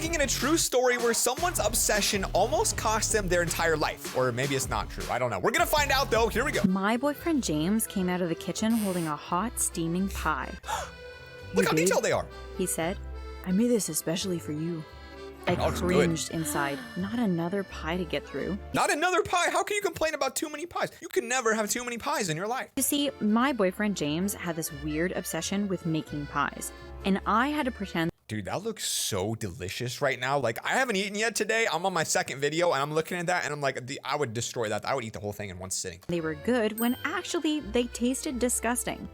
looking at a true story where someone's obsession almost cost them their entire life. Or maybe it's not true. I don't know. We're gonna find out though. Here we go. My boyfriend James came out of the kitchen holding a hot, steaming pie. Look how detailed they are. He said, "I made this especially for you." I Oh, it's good. cringed inside. Not another pie to get through. Not another pie. How can you complain about too many pies? You can never have too many pies in your life. You see, my boyfriend James had this weird obsession with making pies, and I had to pretend Dude, that looks so delicious right now. Like, I haven't eaten yet today. I'm on my second video, and I'm looking at that, and I'm like, I would destroy that. I would eat the whole thing in one sitting. they were good when actually they tasted disgusting.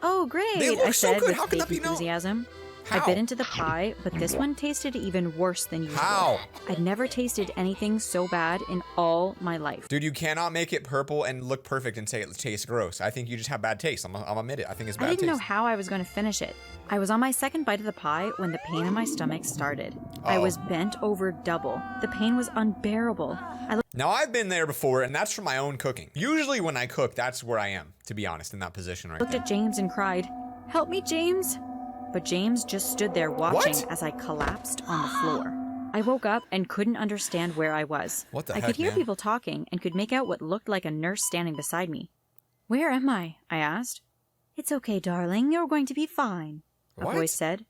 "Oh, great," They look I so said good. with How can that fake be no- enthusiasm. I How? bit into the pie, but this one tasted even worse than usual. How? I'd never tasted anything so bad in all my life. Dude, you cannot make it purple and look perfect and say it tastes gross. I think you just have bad taste. I'll admit it. I think it's I bad didn't know taste. how I was going to finish it. I was on my second bite of the pie when the pain in my stomach started. I was bent over double. The pain was unbearable. I Now, I've been there before, and that's from my own cooking. Usually when I cook, that's where I am, to be honest, in that position right looked there. at James and cried, "Help me, James!" But James just stood there watching What? as I collapsed on the floor. I woke up and couldn't understand where I was. What the I heck, could hear man? people talking and could make out what looked like a nurse standing beside me. "Where am I?" I asked. "It's okay, darling. You're going to be fine," a What? voice said.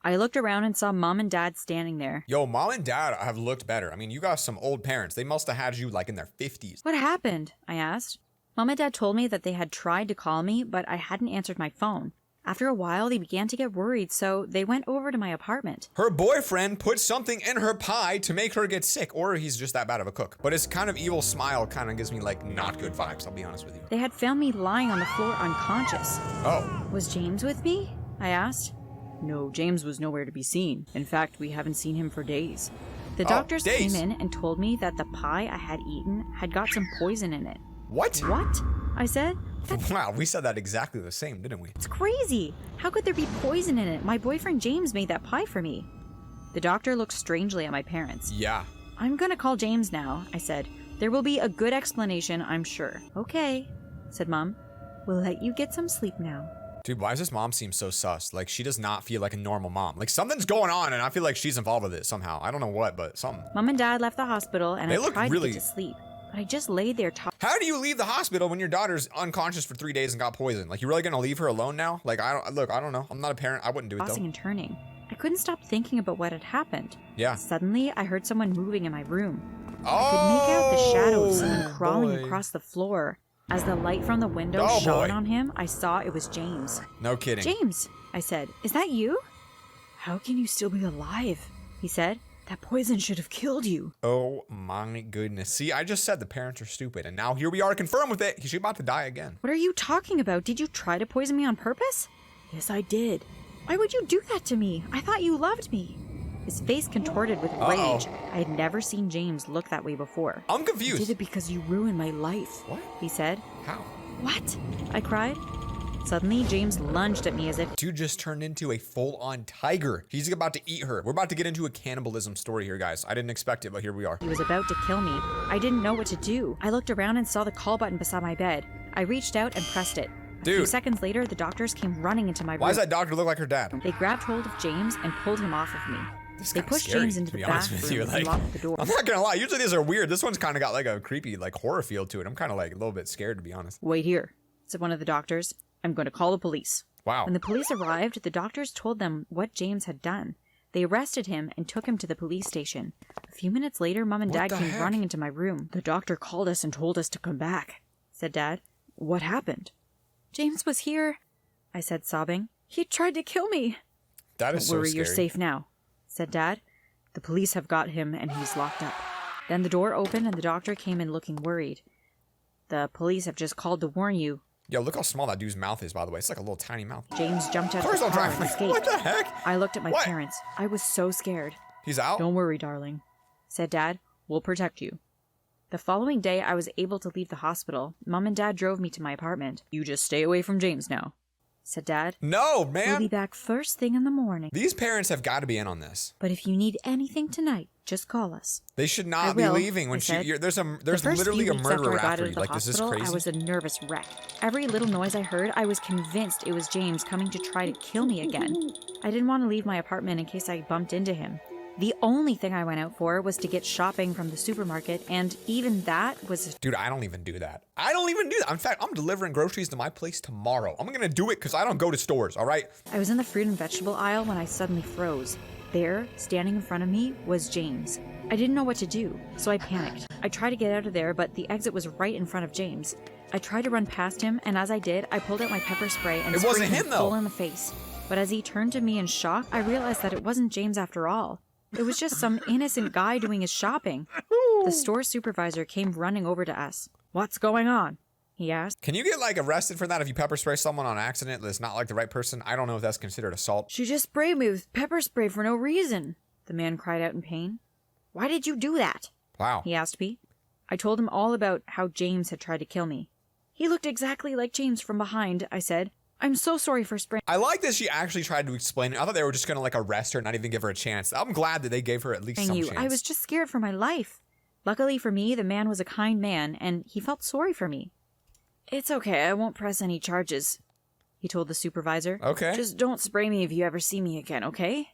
I looked around and saw Mom and Dad standing there. Yo, mom and dad have looked better. I mean, you got some old parents. They must have had you like in their 50s. "What happened?" I asked. Mom and Dad told me that they had tried to call me, but I hadn't answered my phone. After a while, they began to get worried, so they went over to my apartment. Her boyfriend put something in her pie to make her get sick, or he's just that bad of a cook. But his kind of evil smile kind of gives me like not good vibes, I'll be honest with you. They had found me lying on the floor unconscious. Oh, "Was James with me?" I asked. "No, James was nowhere to be seen. In fact, we haven't seen him for days." The doctors days? came in and told me that the pie I had eaten had got some poison in it. what? "What?" I said. Wow, we said that exactly the same, didn't we? "It's crazy. How could there be poison in it? My boyfriend James made that pie for me." The doctor looked strangely at my parents. Yeah. "I'm gonna call James now," I said. "There will be a good explanation, I'm sure." "Okay," said Mom. "We'll let you get some sleep now." Dude, why does this mom seem so sus? Like, she does not feel like a normal mom. Like, something's going on, and I feel like she's involved with it somehow. I don't know what, but something. Mom and Dad left the hospital, and They I look tried really- to get to sleep. But I just laid there How do you leave the hospital when your daughter's unconscious for 3 days and got poisoned? Like, you really gonna leave her alone now? Like, I don't know. I'm not a parent. I wouldn't do it tossing though. and turning. I couldn't stop thinking about what had happened. Yeah. Suddenly, I heard someone moving in my room. Oh, I could make out the shadow of someone crawling boy. across the floor. As the light from the window Oh, shone boy. on him, I saw it was James. No kidding. "James," I said, "is that you?" "How can you still be alive?" he said. "That poison should have killed you." Oh my goodness. See, I just said the parents are stupid, and now here we are confirmed with it. She's about to die again. "What are you talking about? Did you try to poison me on purpose?" "Yes, I did." "Why would you do that to me? I thought you loved me." His face contorted with rage. I had never seen James look that way before. I'm "I did confused. it because you ruined my life," What? he said. How? "What?" I cried. Suddenly, James lunged at me as if Dude just turned into a full-on tiger. He's about to eat her. We're about to get into a cannibalism story here, guys. I didn't expect it, but here we are. he was about to kill me. I didn't know what to do. I looked around and saw the call button beside my bed. I reached out and pressed it. A few Dude. seconds later, the doctors came running into my room. Why does that doctor look like her dad? They grabbed hold of James and pulled him off of me. This They guy's pushed scary, James to into be the honest with bathroom you. and Like, locked the door. I'm not gonna lie. Usually these are weird. This one's kind of got like a creepy, like horror feel to it. I'm kind of like a little bit scared, to be honest. "Wait here," said one of the doctors. "I'm going to call the police." Wow. When the police arrived, the doctors told them what James had done. They arrested him and took him to the police station. A few minutes later, Mom and What Dad the came heck? running into my room. "The doctor called us and told us to come back," said Dad. "What happened?" "James was here," I said, sobbing. "He tried to kill me." That is "Don't so worry, scary. you're safe now," said Dad. "The police have got him and he's locked up." Then the door opened and the doctor came in looking worried. "The police have just called to warn you." Yo, look how small that dude's mouth is, by the way. It's like a little tiny mouth. James jumped out of Cars the don't car drive. and escaped. What the heck? I looked at my What? parents. I was so scared. He's out? "Don't worry, darling," said Dad. "We'll protect you." The following day, I was able to leave the hospital. Mom and Dad drove me to my apartment. "You just stay away from James now," said Dad. No, "We'll be man. back first thing in the morning. These parents have got to be in on this. But if you need anything tonight, just call us." They should "I not be will," leaving when I said. there's The first literally few a weeks after murderer I got after out you. of the Like, this is hospital, crazy. I was a nervous wreck. Every little noise I heard, I was convinced it was James coming to try to kill me again. I didn't want to leave my apartment in case I bumped into him. The only thing I went out for was to get shopping from the supermarket, and even that was... Dude, I don't even do that. I don't even do that. In fact, I'm delivering groceries to my place tomorrow. I'm gonna do it because I don't go to stores, all right? I was in the fruit and vegetable aisle when I suddenly froze. There, standing in front of me, was James. I didn't know what to do, so I panicked. I tried to get out of there, but the exit was right in front of James. I tried to run past him, and as I did, I pulled out my pepper spray and sprayed him full in the face. But as he turned to me in shock, I realized that it wasn't James after all. It was just some innocent guy doing his shopping. The store supervisor came running over to us. "What's going on?" he asked. Can you get like arrested for that if you pepper spray someone on accident that's not like the right person? I don't know if that's considered assault. "She just sprayed me with pepper spray for no reason," the man cried out in pain. "Why did you do that?" Wow. he asked me. I told him all about how James had tried to kill me. "He looked exactly like James from behind," I said. "I'm so sorry for spraying." I like that she actually tried to explain it. I thought they were just gonna like arrest her and not even give her a chance. I'm glad that they gave her at least some chance. I was just scared for my life. Luckily for me, the man was a kind man, and he felt sorry for me. "It's okay, I won't press any charges," he told the supervisor. Okay. "Just don't spray me if you ever see me again, okay?"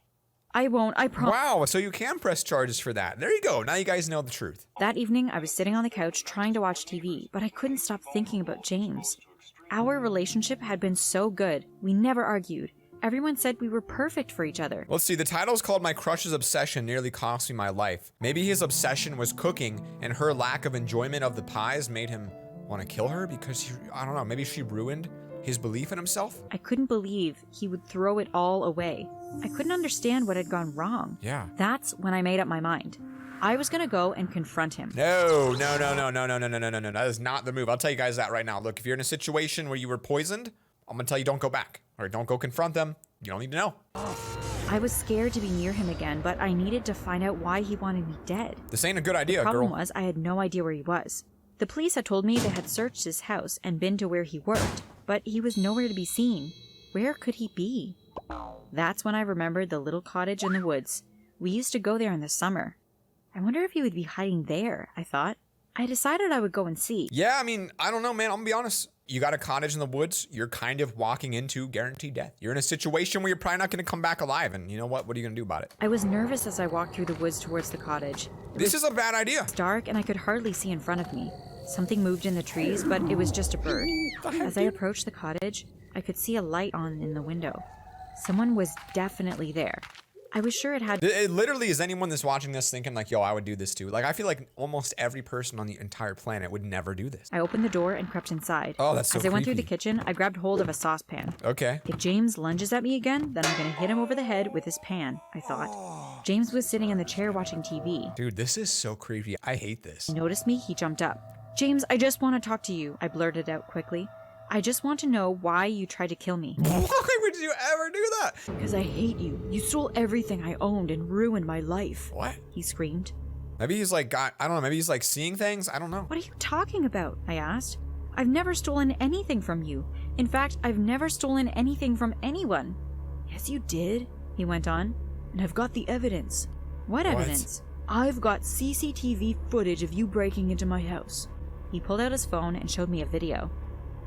"I won't, I promise." Wow, so you can press charges for that. There you go. Now you guys know the truth. That evening, I was sitting on the couch trying to watch TV, but I couldn't stop thinking about James. Our relationship had been so good. We never argued. Everyone said we were perfect for each other. Let's see, the title's called My Crush's Obsession Nearly Cost Me My Life. Maybe his obsession was cooking, and her lack of enjoyment of the pies made him want to kill her because, I don't know, maybe she ruined his belief in himself? I couldn't believe he would throw it all away. I couldn't understand what had gone wrong. Yeah. That's when I made up my mind. I was gonna go and confront him. No. That is not the move. I'll tell you guys that right now. Look, if you're in a situation where you were poisoned, I'm gonna tell you don't go back. Or don't go confront them. You don't need to know. I was scared to be near him again, but I needed to find out why he wanted me dead. This ain't a good idea, The problem girl. was I had no idea where he was. The police had told me they had searched his house and been to where he worked, but he was nowhere to be seen. Where could he be? That's when I remembered the little cottage in the woods. We used to go there in the summer. I wonder if he would be hiding there, I thought. I decided I would go and see. Yeah, I mean, I don't know, man. I'm gonna be honest. You got a cottage in the woods, you're kind of walking into guaranteed death. You're in a situation where you're probably not gonna come back alive, and you know what? What are you gonna do about it? I was nervous as I walked through the woods towards the cottage. This is a bad idea. It was dark and I could hardly see in front of me. Something moved in the trees, but it was just a bird. As I approached the cottage, I could see a light on in the window. Someone was definitely there. I was sure it had... It literally is anyone that's watching this thinking like, yo, I would do this too. Like, I feel like almost every person on the entire planet would never do this. I opened the door and crept inside. Oh, that's so As I went through the creepy. kitchen, I grabbed hold of a saucepan. Okay. If James lunges at me again, then I'm gonna hit him over the head with his pan, I thought. James was sitting in the chair watching TV. Dude, this is so creepy. I hate this. He noticed me, he jumped up. "James, I just want to talk to you," I blurted out quickly. "I just want to know why you tried to kill me." Why would you ever do that? "Because I hate you. You stole everything I owned and ruined my life," What? he screamed. Maybe he's like I don't know, maybe he's like seeing things. I don't know. "What are you talking about?" I asked. "I've never stolen anything from you. In fact, I've never stolen anything from anyone." "Yes, you did," he went on. "And I've got the evidence." What evidence?" "I've got CCTV footage of you breaking into my house." He pulled out his phone and showed me a video.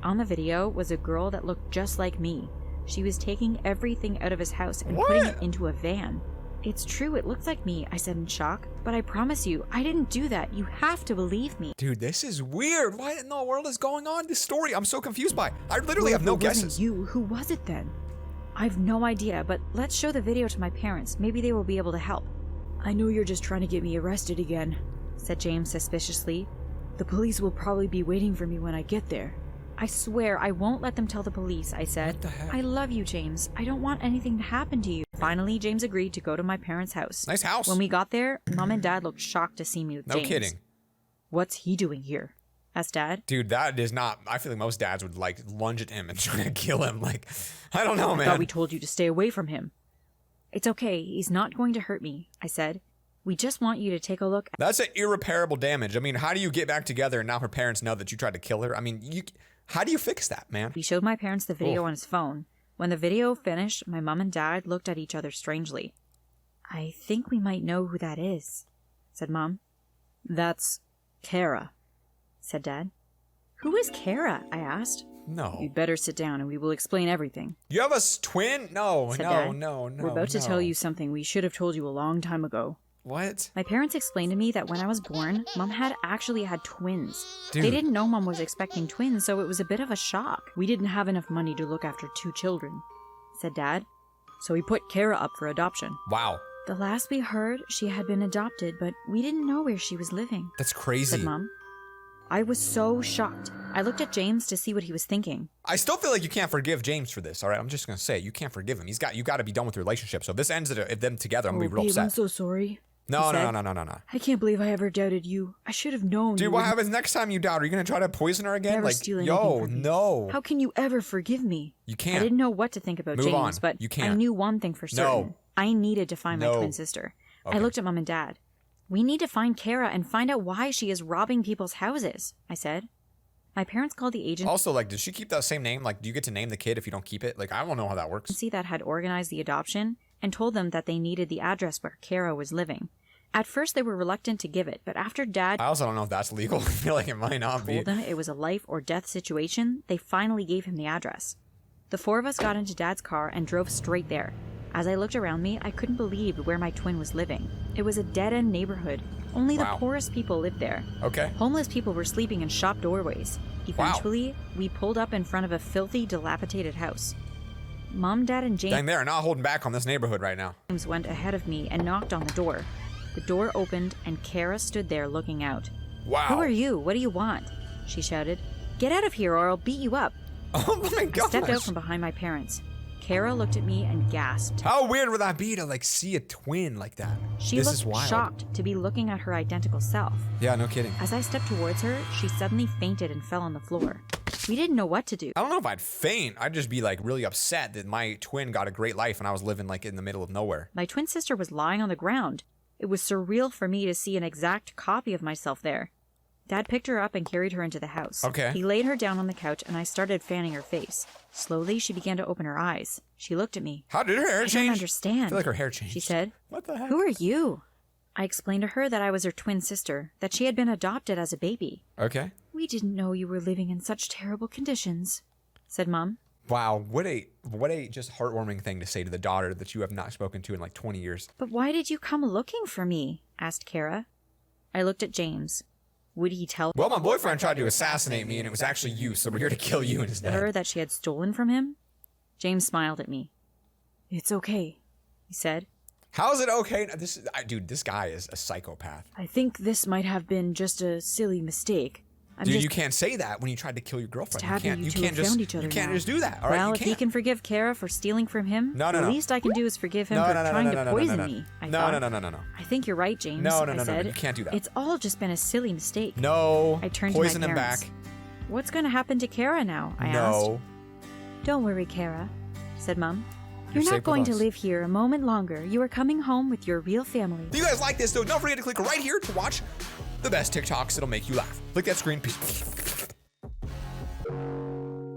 On the video was a girl that looked just like me. She was taking everything out of his house and putting it into a van. "It's true, it looks like me," I said in shock. "But I promise you, I didn't do that. You have to believe me." Dude, this is weird. What in the world is going on? This story, I'm so confused by. I literally have no If it wasn't guesses. you, who was it then? "I've no idea, but let's show the video to my parents. Maybe they will be able to help." "I know you're just trying to get me arrested again," said James suspiciously. "The police will probably be waiting for me when I get there." "I swear I won't let them tell the police," I said. What the heck? "I love you, James. I don't want anything to happen to you." Finally, James agreed to go to my parents' house. Nice house. When we got there, Mom and Dad looked shocked to see me with No James. kidding. "What's he doing here?" asked Dad. Dude, that is not. I feel like most dads would like lunge at him and try to kill him. Like, I don't know, "I man. thought we told you to stay away from him." "It's okay. He's not going to hurt me," I said. "We just want you to take a look." That's an irreparable damage. I mean, how do you get back together and now her parents know that you tried to kill her? I mean, how do you fix that, man? He showed my parents the video Oh. on his phone. When the video finished, my mom and dad looked at each other strangely. "I think we might know who that is," said Mom. "That's Kara," said Dad. "Who is Kara?" I asked. No. You'd better sit down and we will explain everything. You have a twin? No, Said no, Dad. no, no. We're about to no. tell you something we should have told you a long time ago. What? My parents explained to me that when I was born, Mom had actually had twins. Dude. They didn't know Mom was expecting twins, so it was a bit of a shock. We didn't have enough money to look after 2 children, said Dad. So we put Kara up for adoption. Wow. The last we heard, she had been adopted, but we didn't know where she was living, That's crazy. said Mom. I was so shocked. I looked at James to see what he was thinking. I still feel like you can't forgive James for this, all right? I'm just going to say, you can't forgive him. You got to be done with the relationship. So if this ends at them together, I'm going to be real babe, upset. I'm so sorry. No. he said. No. I can't believe I ever doubted you. I should have known. Dude, you what wouldn't happens next time you doubt? Are you going to try to poison her again? never Like, steal anything yo, from me. no. How can you ever forgive me? You I can't. didn't know what to think about Move James, on. but You can't. I knew one thing for certain. No. I needed to find my No. twin sister. Okay. I looked at Mom and Dad. We need to find Kara and find out why she is robbing people's houses, I said. My parents called the agency Also, like, does she keep that same name? Like, do you get to name the kid if you don't keep it? Like, I don't know how that works. that had organized the adoption and told them that they needed the address where Kara was living. At first, they were reluctant to give it, but after Dad I also don't know if that's legal. I feel like it might not be. told them it was a life or death situation, they finally gave him the address. The 4 of us got into Dad's car and drove straight there. As I looked around me, I couldn't believe where my twin was living. It was a dead-end neighborhood. Only the Wow. poorest people lived there. Okay. Homeless people were sleeping in shop doorways. Eventually, we pulled up in front of a filthy, dilapidated house. Mom, Dad, and Dang, James they're not holding back on this neighborhood right now. went ahead of me and knocked on the door. The door opened, and Kara stood there looking out. Wow. Who are you? What do you want? She shouted. Get out of here or I'll beat you up. Oh my I god. stepped out from behind my parents. Kara looked at me and gasped. How weird would that be to like see a twin like that? She this looked is wild. shocked to be looking at her identical self. Yeah, no kidding. As I stepped towards her, she suddenly fainted and fell on the floor. We didn't know what to do. I don't know if I'd faint. I'd just be like really upset that my twin got a great life and I was living like in the middle of nowhere. My twin sister was lying on the ground. It was surreal for me to see an exact copy of myself there. Dad picked her up and carried her into the house. Okay. He laid her down on the couch and I started fanning her face. Slowly, she began to open her eyes. She looked at me. How did her hair I change? don't understand. I feel like her hair changed. She said. What the heck? Who are you? I explained to her that I was her twin sister, that she had been adopted as a baby. Okay. We didn't know you were living in such terrible conditions, said Mom. Wow, what a just heartwarming thing to say to the daughter that you have not spoken to in like 20 years. But why did you come looking for me? Asked Kara. I looked at James. Would he tell Well, my boyfriend tried to assassinate me and it was actually you, so we're here to kill you instead. her that she had stolen from him? James smiled at me. It's okay, he said. How is it okay? Dude, this guy is a psychopath. I think this might have been just a silly mistake. Dude, you can't say that when you tried to kill your girlfriend. happy you two can't have just found each other you can't now. just do that. All right, Well, you if he can't. can forgive Kara for stealing from him, No, no, the no. least I can do is forgive him No, for no, no, trying no, to no, no, poison no, no. me. I No, thought. no, no, no, no, no. I think you're right, James. No, no, I no, no, said. you can't do that. It's all just been a silly mistake. No. I turned Poison to my him parents. back. What's going to happen to Kara now? I asked. No. Don't worry, Kara, said Mom. You're safe not with going to us. live here a moment longer. You are coming home with your real family. If you guys like this, though, don't forget to click right here to watch the best TikToks that'll make you laugh. Click that screen. Peace.